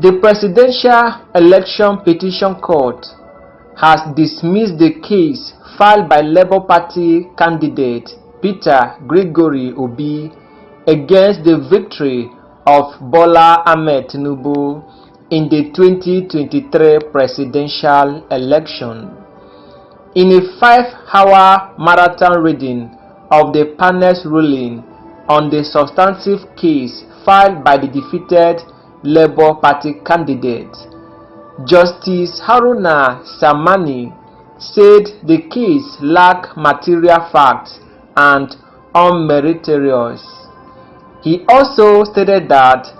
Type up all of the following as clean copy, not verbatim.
The Presidential Election Petition Court has dismissed the case filed by Labour Party candidate Peter Gregory Obi against the victory of Bola Ahmed Tinubu in the 2023 presidential election. In a 5-hour marathon reading of the panel's ruling on the substantive case filed by the defeated Labour Party candidate, Justice Haruna Samani said the case lacked material facts and unmeritorious. He also stated that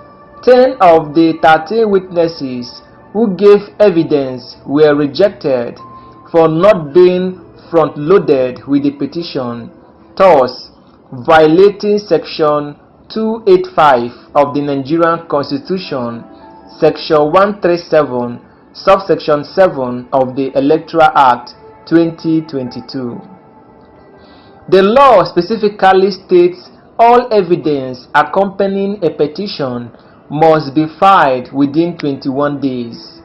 10 of the 13 witnesses who gave evidence were rejected for not being front-loaded with the petition, thus violating Section 285 of the Nigerian Constitution, Section 137, Subsection 7 of the Electoral Act 2022. The law specifically states all evidence accompanying a petition must be filed within 21 days.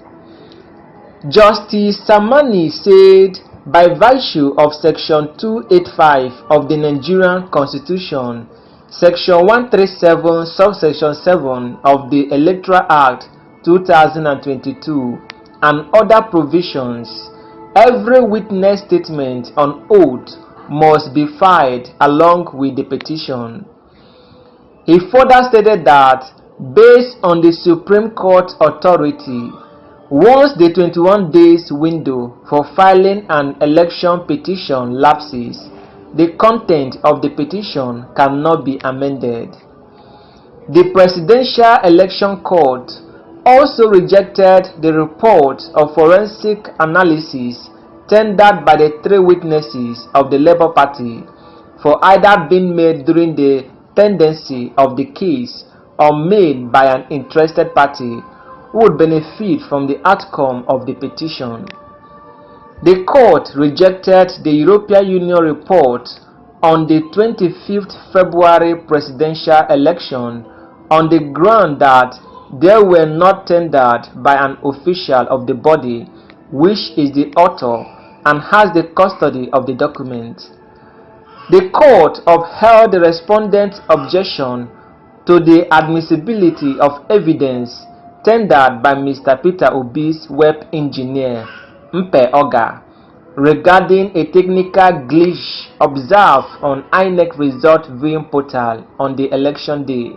Justice Samani said by virtue of Section 285 of the Nigerian Constitution, Section 137, Subsection 7 of the Electoral Act 2022, and other provisions, every witness statement on oath must be filed along with the petition. He further stated that, based on the Supreme Court authority, once the 21 days window for filing an election petition lapses, the content of the petition cannot be amended. The Presidential Election Court also rejected the report of forensic analysis tendered by the 3 witnesses of the Labour Party for either being made during the pendency of the case or made by an interested party who would benefit from the outcome of the petition. The court rejected the European Union report on the 25th February presidential election on the ground that they were not tendered by an official of the body which is the author and has the custody of the document. The court upheld the respondent's objection to the admissibility of evidence tendered by Mr. Peter Obi's web engineer, Mpe Oga, regarding a technical glitch observed on INEC result viewing portal on the election day.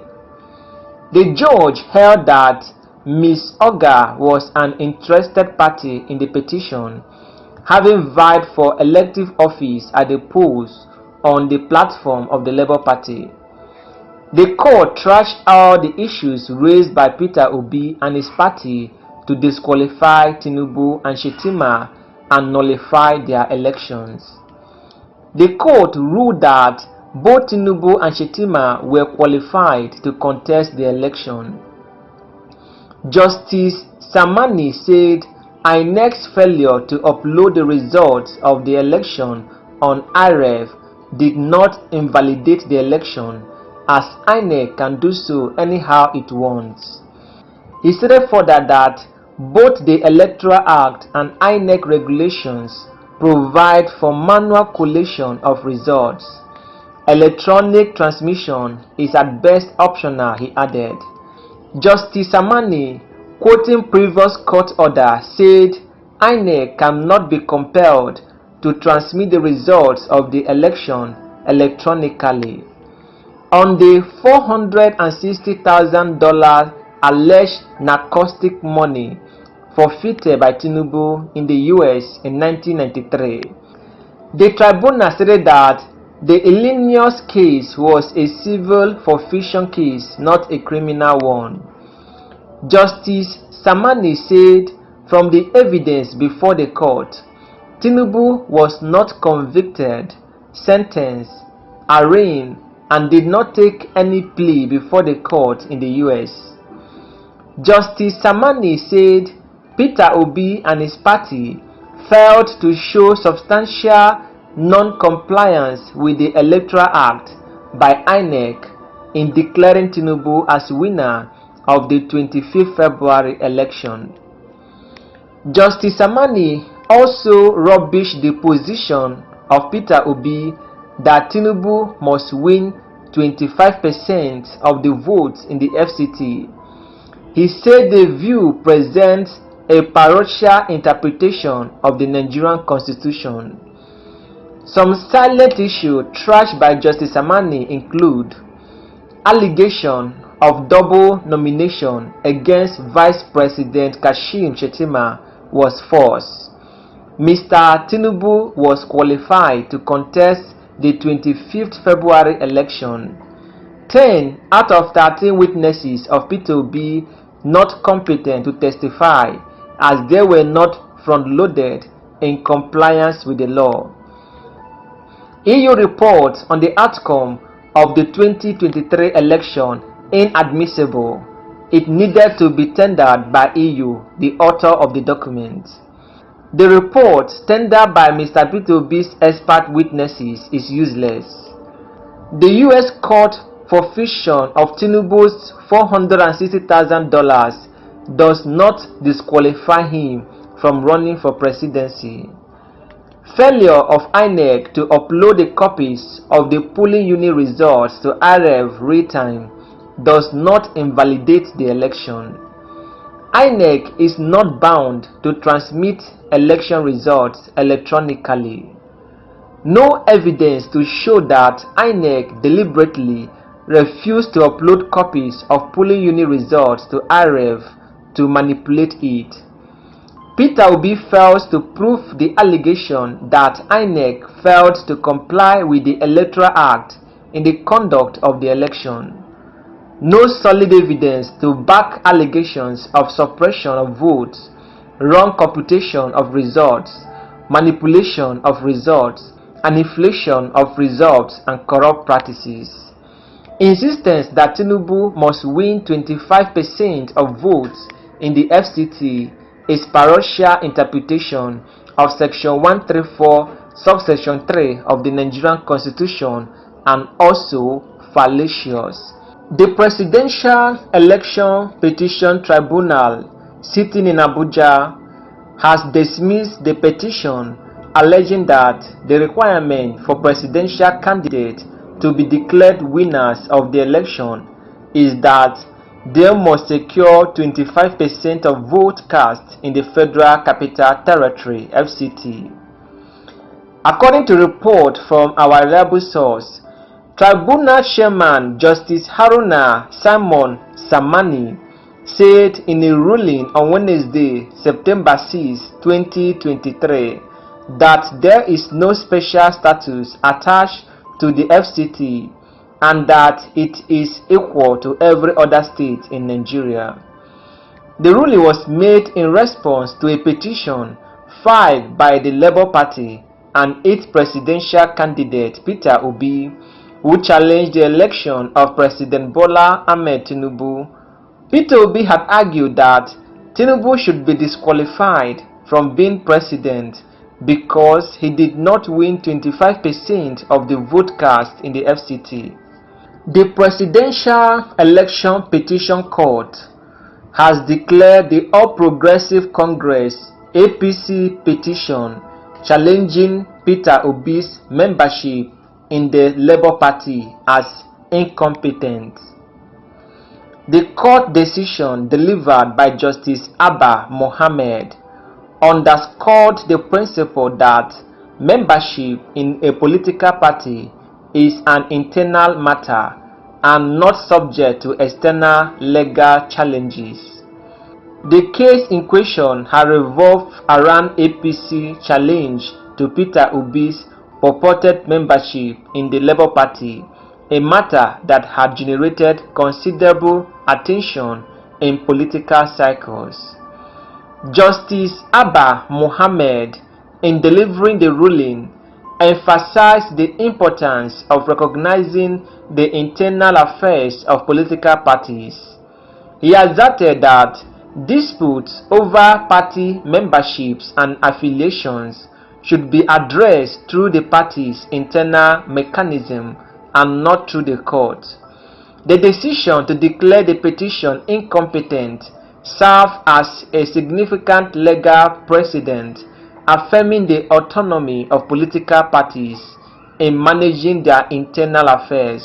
The judge held that Ms. Oga was an interested party in the petition, having vied for elective office at the polls on the platform of the Labour Party. The court trashed all the issues raised by Peter Obi and his party to disqualify Tinubu and Shettima and nullify their elections. The court ruled that both Tinubu and Shettima were qualified to contest the election. Justice Samani said INEC's failure to upload the results of the election on IREV did not invalidate the election, as INEC can do so anyhow it wants. He stated further that both the Electoral Act and INEC regulations provide for manual collation of results. Electronic transmission is at best optional, he added. Justice Samani, quoting previous court order, said INEC cannot be compelled to transmit the results of the election electronically. On the $460,000 alleged narcotic money forfeited by Tinubu in the US in 1993, the tribunal stated that the Illinois case was a civil forfeiture case, not a criminal one. Justice Samani said from the evidence before the court, Tinubu was not convicted, sentenced, arraigned, and did not take any plea before the court in the US. Justice Samani said Peter Obi and his party failed to show substantial non-compliance with the Electoral Act by INEC in declaring Tinubu as winner of the 25th February election. Justice Amani also rubbished the position of Peter Obi that Tinubu must win 25% of the votes in the FCT. He said the view presents a parochial interpretation of the Nigerian Constitution. Some silent issues trashed by Justice Amani include allegation of double nomination against Vice President Kashim Shettima was false. Mr. Tinubu was qualified to contest the 25th February election. 10 out of 13 witnesses of Peter Obi not competent to testify as they were not front-loaded in compliance with the law. EU reports on the outcome of the 2023 election inadmissible. It needed to be tendered by EU, the author of the document. The report tendered by Mr. Peter Obi's expert witnesses is useless. The US court forfeiture of Tinubu's $460,000 does not disqualify him from running for presidency. Failure of INEC to upload the copies of the polling unit results to IREV real-time does not invalidate the election. INEC is not bound to transmit election results electronically. No evidence to show that INEC deliberately refused to upload copies of polling unit results to IREV to manipulate it. Peter Obi fails to prove the allegation that INEC failed to comply with the Electoral Act in the conduct of the election. No solid evidence to back allegations of suppression of votes, wrong computation of results, manipulation of results, and inflation of results and corrupt practices. Insistence that Tinubu must win 25% of votes in the FCT is parochial interpretation of Section 134, subsection 3 of the Nigerian Constitution and also fallacious. The Presidential Election Petition Tribunal sitting in Abuja has dismissed the petition alleging that the requirement for presidential candidates to be declared winners of the election is that they must secure 25% of vote cast in the Federal Capital Territory (FCT). According to report from our reliable source, Tribunal Chairman Justice Haruna Simon Samani said in a ruling on Wednesday, September 6, 2023, that there is no special status attached to the FCT and that it is equal to every other state in Nigeria. The ruling was made in response to a petition filed by the Labour Party and its presidential candidate Peter Obi, who challenged the election of President Bola Ahmed Tinubu. Peter Obi had argued that Tinubu should be disqualified from being president because he did not win 25% of the vote cast in the FCT. The Presidential Election Petition Court has declared the All Progressive Congress APC petition challenging Peter Obi's membership in the Labour Party as incompetent. The court decision delivered by Justice Abba Mohammed underscored the principle that membership in a political party is an internal matter and not subject to external legal challenges. The case in question had revolved around APC challenge to Peter Obi's purported membership in the Labour Party, a matter that had generated considerable attention in political circles. Justice Abba Mohammed, in delivering the ruling, emphasized the importance of recognizing the internal affairs of political parties. He asserted that disputes over party memberships and affiliations should be addressed through the party's internal mechanism and not through the court. The decision to declare the petition incompetent served as a significant legal precedent, affirming the autonomy of political parties in managing their internal affairs.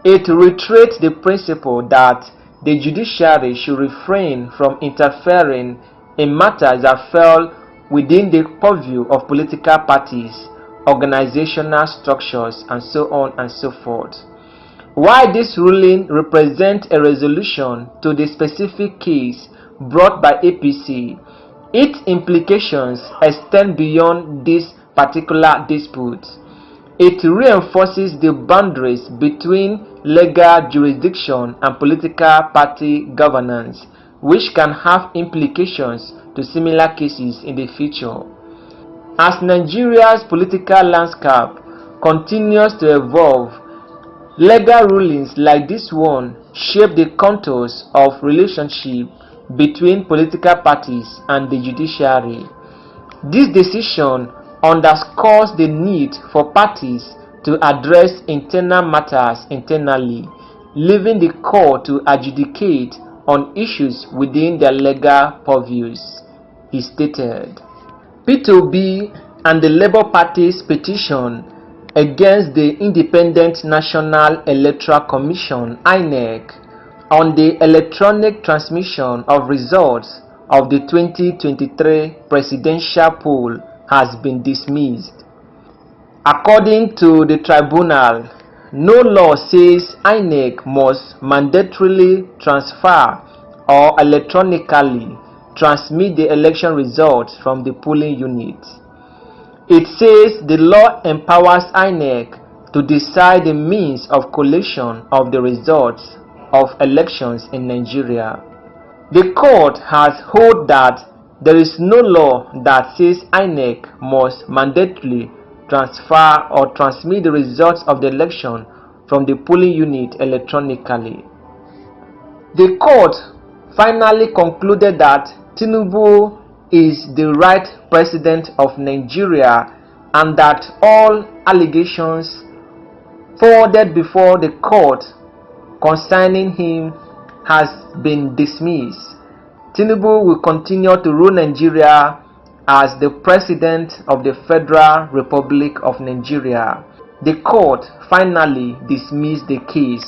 It reiterates the principle that the judiciary should refrain from interfering in matters that fall within the purview of political parties, organizational structures, and so on and so forth. While this ruling represents a resolution to the specific case brought by APC, its implications extend beyond this particular dispute. It reinforces the boundaries between legal jurisdiction and political party governance, which can have implications to similar cases in the future. As Nigeria's political landscape continues to evolve, legal rulings like this one shape the contours of relationship between political parties and the judiciary. This decision underscores the need for parties to address internal matters internally, leaving the court to adjudicate on issues within their legal purviews, he stated. P2B and the Labour Party's petition against the Independent National Electoral Commission (INEC) on the electronic transmission of results of the 2023 presidential poll has been dismissed. According to the tribunal, no law says INEC must mandatorily transfer or electronically transmit the election results from the polling unit. It says the law empowers INEC to decide the means of collation of the results of elections in Nigeria. The court has held that there is no law that says INEC must mandatorily transfer or transmit the results of the election from the polling unit electronically. The court finally concluded that Tinubu is the right president of Nigeria and that all allegations forwarded before the court concerning him has been dismissed. Tinubu will continue to rule Nigeria as the President of the Federal Republic of Nigeria. The court finally dismissed the case.